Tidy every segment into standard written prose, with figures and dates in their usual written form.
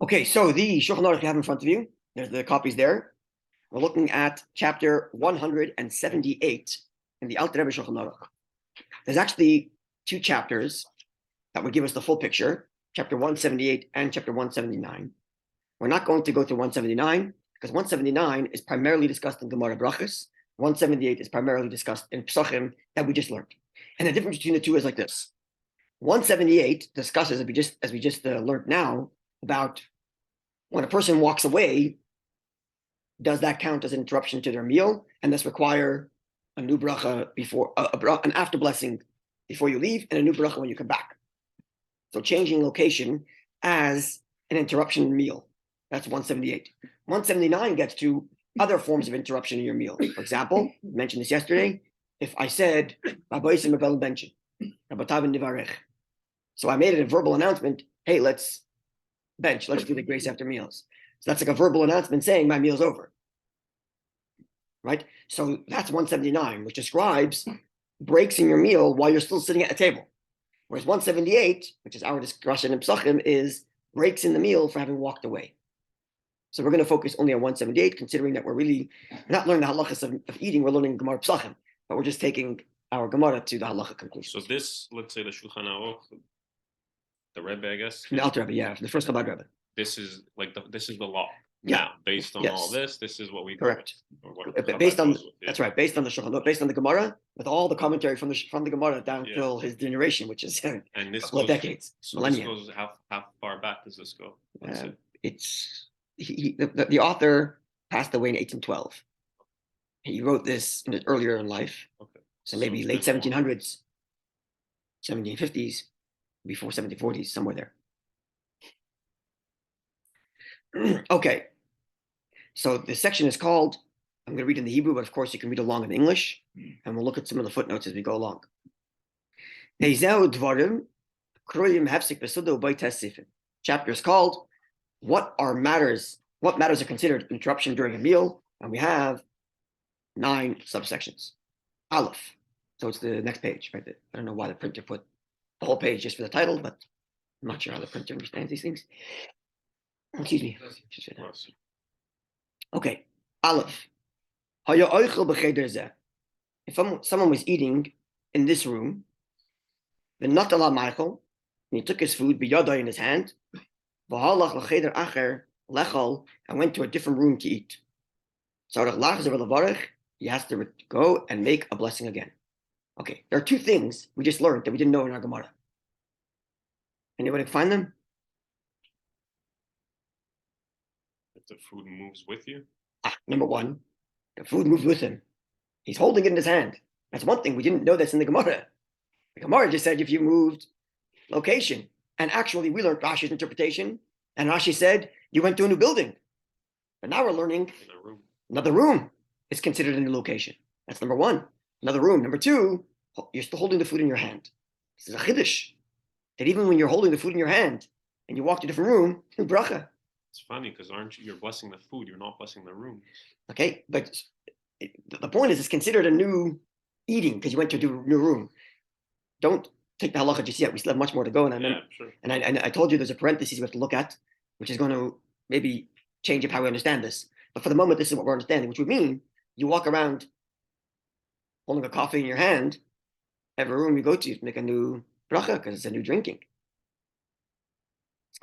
Okay, so the Shulchan Aruch you have in front of you, there's the copies there. We're looking at chapter 178 in the Alter Rebbe Shulchan Aruch. There's actually two chapters that would give us the full picture, chapter 178 and chapter 179. We're not going to go through 179 because 179 is primarily discussed in Gemara BROCHOS. 178 is primarily discussed in Psachim that we just learned. And the difference between the two is like this. 178 discusses, as we just learned now, about when a person walks away, does that count as an interruption to their meal and thus require a new bracha before an after blessing before you leave and a new bracha when you come back? So changing location as an interruption in meal. That's 178. 179 gets to other forms of interruption in your meal. For example, I mentioned this yesterday. If I said, so I made it a verbal announcement, hey, let's do the grace after meals. So that's like a verbal announcement saying my meal's over. Right? So that's 179, which describes breaks in your meal while you're still sitting at a table. Whereas 178, which is our discussion in Psachim, is breaks in the meal for having walked away. So we're going to focus only on 178, considering that we're not learning the halachas of eating, we're learning Gemara Psachim, but we're just taking our Gemara to the halacha conclusion. So this, let's say the Shulchan Aruch, the Rebbe, I guess. The Alter Rebbe, yeah, the first Chabad Rebbe. This is the law. Yeah. Now, based on all this is what we correct. Based on that's right. Based on the Shulchan, based on the Gemara, with all the commentary from the Gemara down till his generation, which is a couple of decades, so millennia. This goes how far back does this go? The author passed away in 1812. He wrote this earlier in life, so maybe late 1700s, 1750s, before 1740s, somewhere there. Okay, so this section is called, I'm going to read in the Hebrew, but of course you can read along in the English, and we'll look at some of the footnotes as we go along. Chapter is called What matters are considered interruption during a meal, and we have 9 subsections. Aleph, so it's the next page, right? I don't know why the printer put the whole page just for the title, but I'm not sure how the printer understands these things. Excuse me. Okay, Aleph. If someone was eating in this room, the Natala Michael, and he took his food, biyadai in his hand, and went to a different room to eat. So he has to go and make a blessing again. Okay, there are 2 things we just learned that we didn't know in our Gemara. Anybody find them? If the food moves with you? Number 1, the food moves with him. He's holding it in his hand. That's one thing. We didn't know this in the Gemara. The Gemara just said if you moved location. And actually, we learned Rashi's interpretation. And Rashi said, you went to a new building. But now we're learning another room is considered a new location. That's number 1. Another room. Number 2, you're still holding the food in your hand. This is a chiddush. That even when you're holding the food in your hand and you walk to a different room, bracha. It's funny because you're blessing the food, you're not blessing the room. Okay, but the point is it's considered a new eating because you went to a new room. Don't take the halacha just yet. We still have much more to go. And I told you there's a parenthesis we have to look at, which is going to maybe change up how we understand this. But for the moment, this is what we're understanding, which would mean you walk around holding a coffee in your hand. Every room you go to, you make a new bracha because it's a new drinking.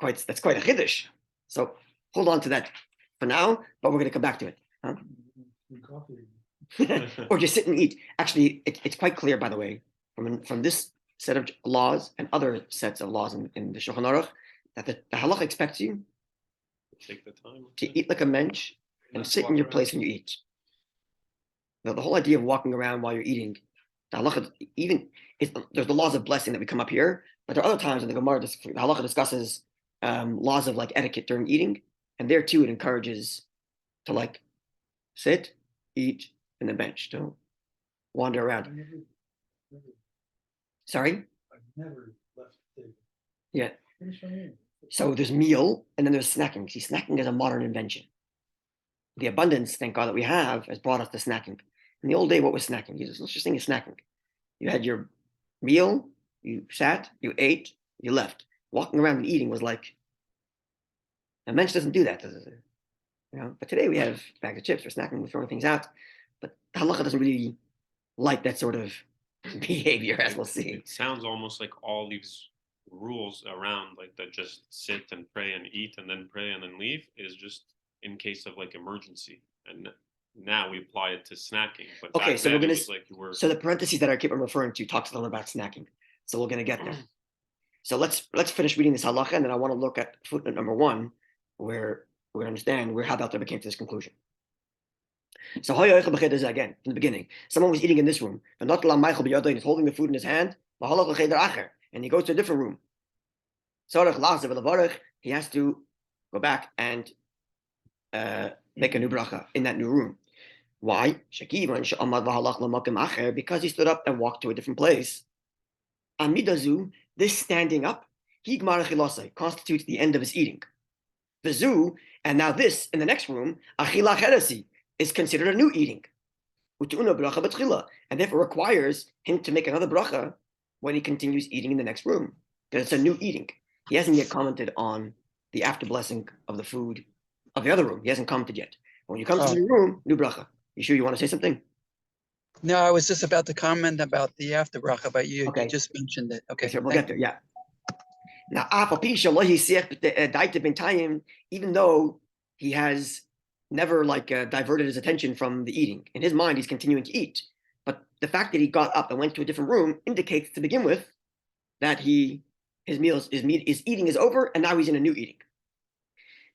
That's quite a chiddush. So hold on to that for now, but we're going to come back to it. Huh? Or just sit and eat. Actually, it's quite clear, by the way, from this set of laws and other sets of laws in the Shulchan Aruch, that the halacha expects you take the time to eat like a mensch and sit in your place when you eat. Now, the whole idea of walking around while you're eating, the halacha, there's the laws of blessing that we come up here, but there are other times in the Gemara, the halacha discusses laws of like etiquette during eating, and there too it encourages to like sit, eat, in the bench. Don't wander around. Sorry? I've never left the table. Yeah. So there's meal and then there's snacking. See, snacking is a modern invention. The abundance, thank God, that we have has brought us to snacking. In the old day, what was snacking? Let's just think of snacking. You had your meal, you sat, you ate, you left. Walking around and eating was like A mensch doesn't do that. But today we have bags of chips, we're snacking, we're throwing things out. But the halacha doesn't really like that sort of behavior, as we'll see. It sounds almost like all these rules around, like that just sit and pray and eat and then pray and then leave, is just in case of like emergency. And now we apply it to snacking. But Okay, back so then we're gonna. it was like you were. So the parentheses that I keep on referring to talks a little about snacking. So we're gonna get there. So let's finish reading this halacha, and then I want to look at footnote number 1, where we understand how the Rebbe came to this conclusion. So again, from the beginning, someone was eating in this room, and he's holding the food in his hand, and he goes to a different room. He has to go back and make a new bracha in that new room. Why? Because he stood up and walked to a different place. Amidazu, this standing up, constitutes the end of his eating. Vizu, and now this in the next room, achila cheresi, is considered a new eating. And therefore requires him to make another bracha when he continues eating in the next room. Because it's a new eating. He hasn't yet commented on the after blessing of the food of the other room. He hasn't commented yet. When you come to the new room, new bracha. You sure you want to say something? No, I was just about to comment about the after bracha, but you Okay. just mentioned it. Okay, Sure, we'll get there. Yeah. Now, even though he has never diverted his attention from the eating, in his mind he's continuing to eat. But the fact that he got up and went to a different room indicates, to begin with, that his eating is over, and now he's in a new eating.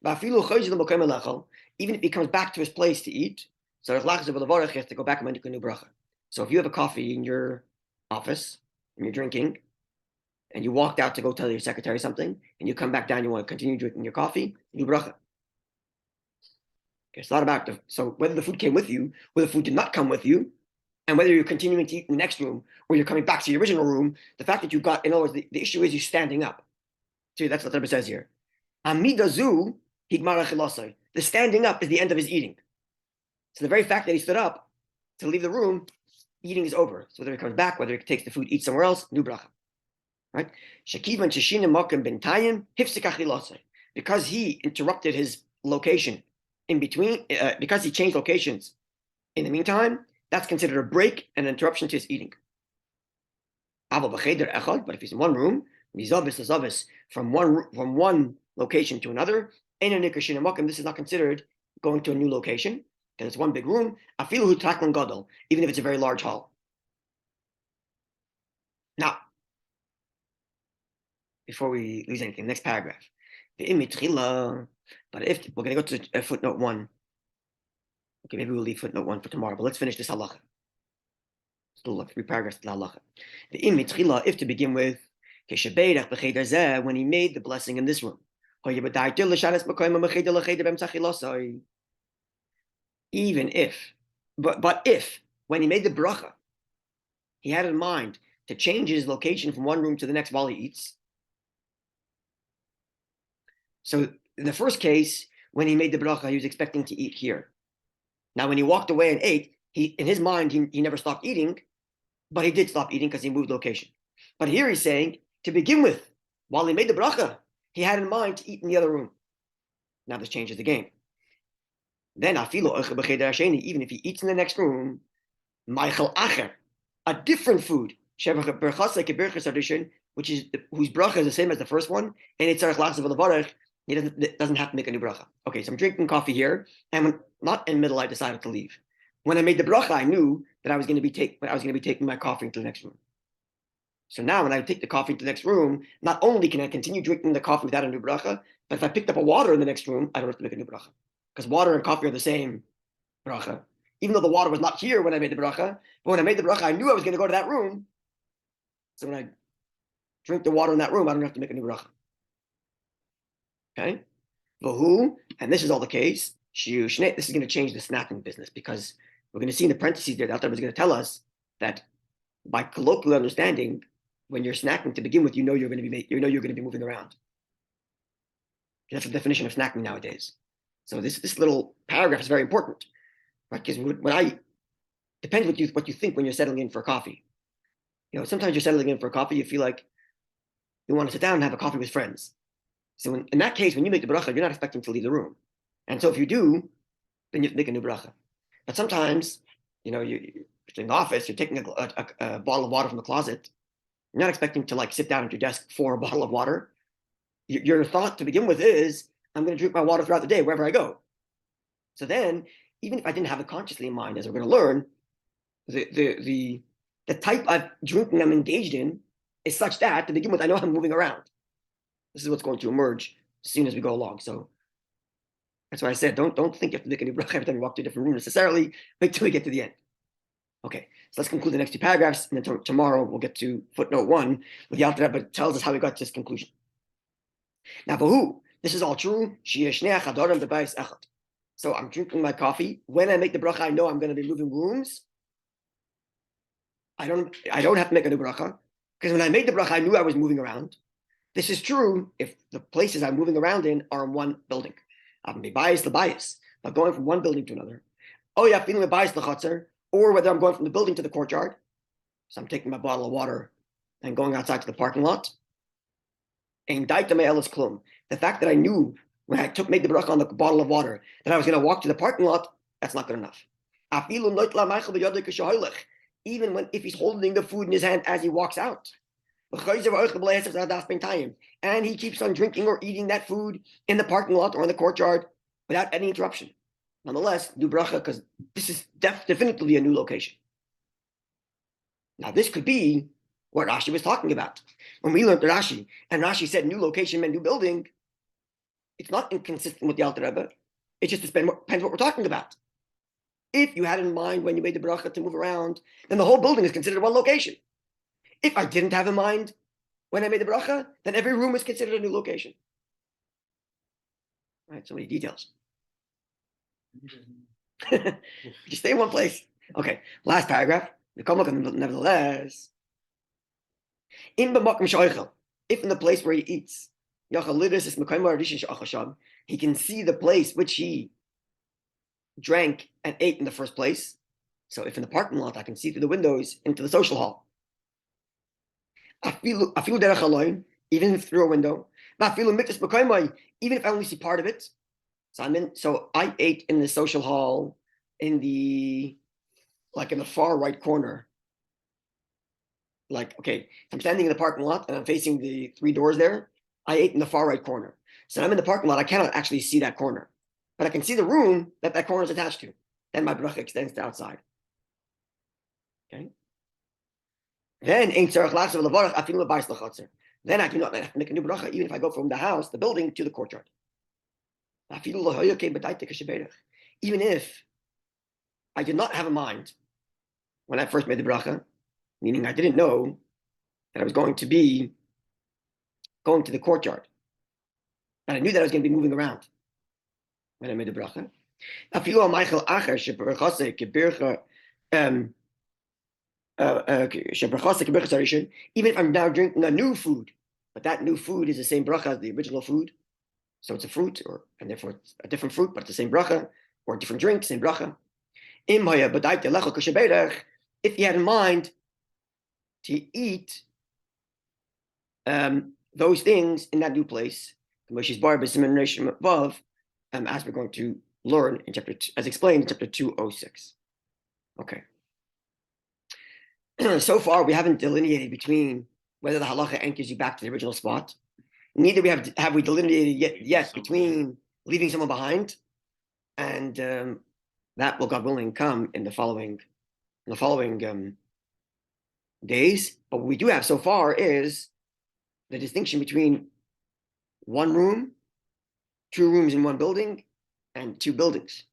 Even if he comes back to his place to eat, so he has to go back and make a new bracha. So if you have a coffee in your office and you're drinking, and you walked out to go tell your secretary something, and you come back down, you want to continue drinking your coffee, new bracha. Okay, it's not about so whether the food came with you, whether the food did not come with you, and whether you're continuing to eat in the next room or you're coming back to the original room, the fact that you got, in other words, the issue is you standing up. See, that's what the Rebbe says here. Amidazu higmar achilasai. The standing up is the end of his eating. So the very fact that he stood up to leave the room, eating is over. So whether he comes back, whether he takes the food, eats somewhere else, new bracha. Right? Shakivan Shishina Makim Bentayim Hifsik Achilasai. Because he interrupted his location in between, because he changed locations in the meantime, that's considered a break and an interruption to his eating. But if he's in one room, from one location to another, this is not considered going to a new location, because it's one big room, even if it's a very large hall. Now, before we lose anything, next paragraph. But if we're going to go to footnote 1, okay, maybe we'll leave footnote 1 for tomorrow, but let's finish this halacha. Still 3 paragraphs to the halacha. If to begin with, when he made the blessing in this room, even if, but if, when he made the bracha, he had in mind to change his location from one room to the next while he eats. So in the first case, when he made the bracha, he was expecting to eat here. Now, when he walked away and ate, in his mind, he never stopped eating, but he did stop eating because he moved location. But here he's saying, to begin with, while he made the bracha, he had in mind to eat in the other room. Now this changes the game. Then, even if he eats in the next room, a different food, which is whose bracha is the same as the first one, and it's he doesn't have to make a new bracha. Okay, so I'm drinking coffee here, and when, not in the middle, I decided to leave. When I made the bracha, I knew that I was going to be taking my coffee into the next room. So now, when I take the coffee into the next room, not only can I continue drinking the coffee without a new bracha, but if I picked up a water in the next room, I don't have to make a new bracha, because water and coffee are the same bracha. Even though the water was not here when I made the bracha, but when I made the bracha, I knew I was going to go to that room. So when I drink the water in that room, I don't have to make a new bracha. Okay? Vahu, and this is all the case. This is going to change the snacking business, because we're going to see in the parentheses there, the Alter Rebbe is going to tell us that by colloquial understanding, when you're snacking to begin with, you know you're going to be moving around. That's the definition of snacking nowadays. So this little paragraph is very important, right? Because depends what you think when you're settling in for coffee. Sometimes you're settling in for coffee, you feel like you want to sit down and have a coffee with friends. So in that case, when you make the bracha, you're not expecting to leave the room. And so if you do, then you have to make a new bracha. But sometimes, you're in the office, you're taking a bottle of water from the closet. You're not expecting to sit down at your desk for a bottle of water. Your thought to begin with is, I'm going to drink my water throughout the day, wherever I go. So then, even if I didn't have it consciously in mind, as we're going to learn, the type of drinking I'm engaged in is such that, to begin with, I know I'm moving around. This is what's going to emerge as soon as we go along. So that's why I said, don't think you have to make a new bracha every time you walk to a different room necessarily. Wait till we get to the end. Okay, so let's conclude the next two paragraphs, and then tomorrow we'll get to footnote 1 with the Alter Rebbe tells us how we got to this conclusion. Now, for who? This is all true. So I'm drinking my coffee. When I make the bracha, I know I'm going to be moving rooms. I don't have to make a new bracha, because when I made the bracha, I knew I was moving around. This is true if the places I'm moving around in are in one building. I'm be biased to bias, but going from one building to another. Oh yeah, feeling a bias to chatzar, or whether I'm going from the building to the courtyard. So I'm taking my bottle of water and going outside to the parking lot. And the fact that I knew when I made the bracha on the bottle of water that I was going to walk to the parking lot, that's not good enough. Even if he's holding the food in his hand as he walks out. And he keeps on drinking or eating that food in the parking lot or in the courtyard without any interruption. Nonetheless, do bracha, because this is definitively a new location. Now, this could be what Rashi was talking about. When we learned Rashi, and Rashi said new location meant new building, it's not inconsistent with the Alter Rebbe. It just depends what we're talking about. If you had in mind when you made the bracha to move around, then the whole building is considered one location. If I didn't have in mind when I made the bracha, then every room is considered a new location. All right, so many details. Just stay in one place. Okay, last paragraph. Nevertheless, if in the place where he eats, he can see the place which he drank and ate in the first place. So if in the parking lot, I can see through the windows into the social hall. Even through a window. Even if I only see part of it. So I ate in the social hall in the far right corner. Okay, if I'm standing in the parking lot and I'm facing the 3 doors there, I ate in the far right corner. So I'm in the parking lot, I cannot actually see that corner. But I can see the room that corner is attached to. Then my bracha extends to outside. Okay? Then I do not have to make a new bracha, even if I go from the house, the building, to the courtyard. Even if I did not have a mind when I first made the bracha, meaning I didn't know that I was going to be going to the courtyard, but I knew that I was going to be moving around when I made the bracha. Even if I'm now drinking a new food, but that new food is the same bracha as the original food, so it's a fruit, and therefore it's a different fruit, but it's the same bracha, or a different drink, same bracha. If you had in mind to eat those things in that new place, as we're going to learn in chapter 2, as explained in chapter 206. Okay. So far, we haven't delineated between whether the halacha anchors you back to the original spot. Neither have we delineated yet between leaving someone behind, and that will, God willing, come in the following days. But what we do have so far is the distinction between one room, 2 rooms in one building, and 2 buildings.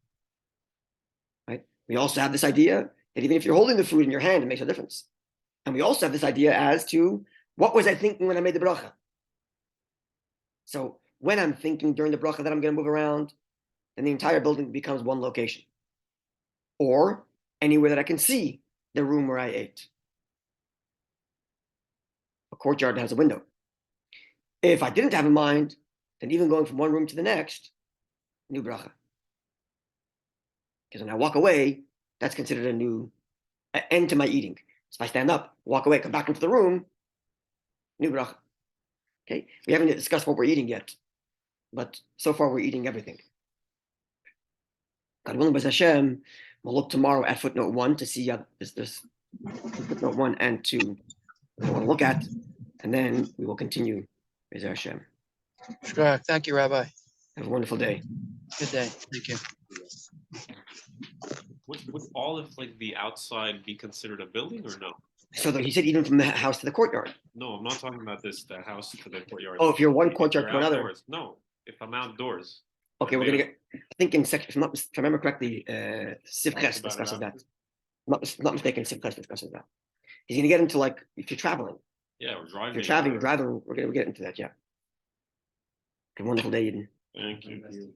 Right? We also have this idea that even if you're holding the food in your hand, it makes a difference. And we also have this idea as to what was I thinking when I made the bracha. So when I'm thinking during the bracha that I'm going to move around, then the entire building becomes one location. Or anywhere that I can see the room where I ate. A courtyard has a window. If I didn't have in mind, then even going from one room to the next, new bracha. Because when I walk away, that's considered a new end to my eating. So if I stand up, walk away, come back into the room, new bracha. Okay, we haven't discussed what we're eating yet. but so far we're eating everything. God willing, B'ez Hashem, we'll look tomorrow at footnote 1 to see this footnote 1 and 2 we want to look at, and then we will continue. B'ez Hashem. Shukrak. Thank you, Rabbi. Have a wonderful day. Good day. Thank you. Would all of like the outside be considered a building or no? So he said even from the house to the courtyard. No, I'm not talking about this, the house to the courtyard. Oh, if you're one courtyard You're to another. outdoors. No, if I'm outdoors. Okay, we're gonna get. I think in section, if I remember correctly, Sivches about it discusses that. after. Not mistaken, Sivches discusses that. He's gonna get into like if you're traveling. Yeah, we're If driving. you're traveling, we're gonna get into that. Yeah. Have a wonderful day, Eden. Thank you.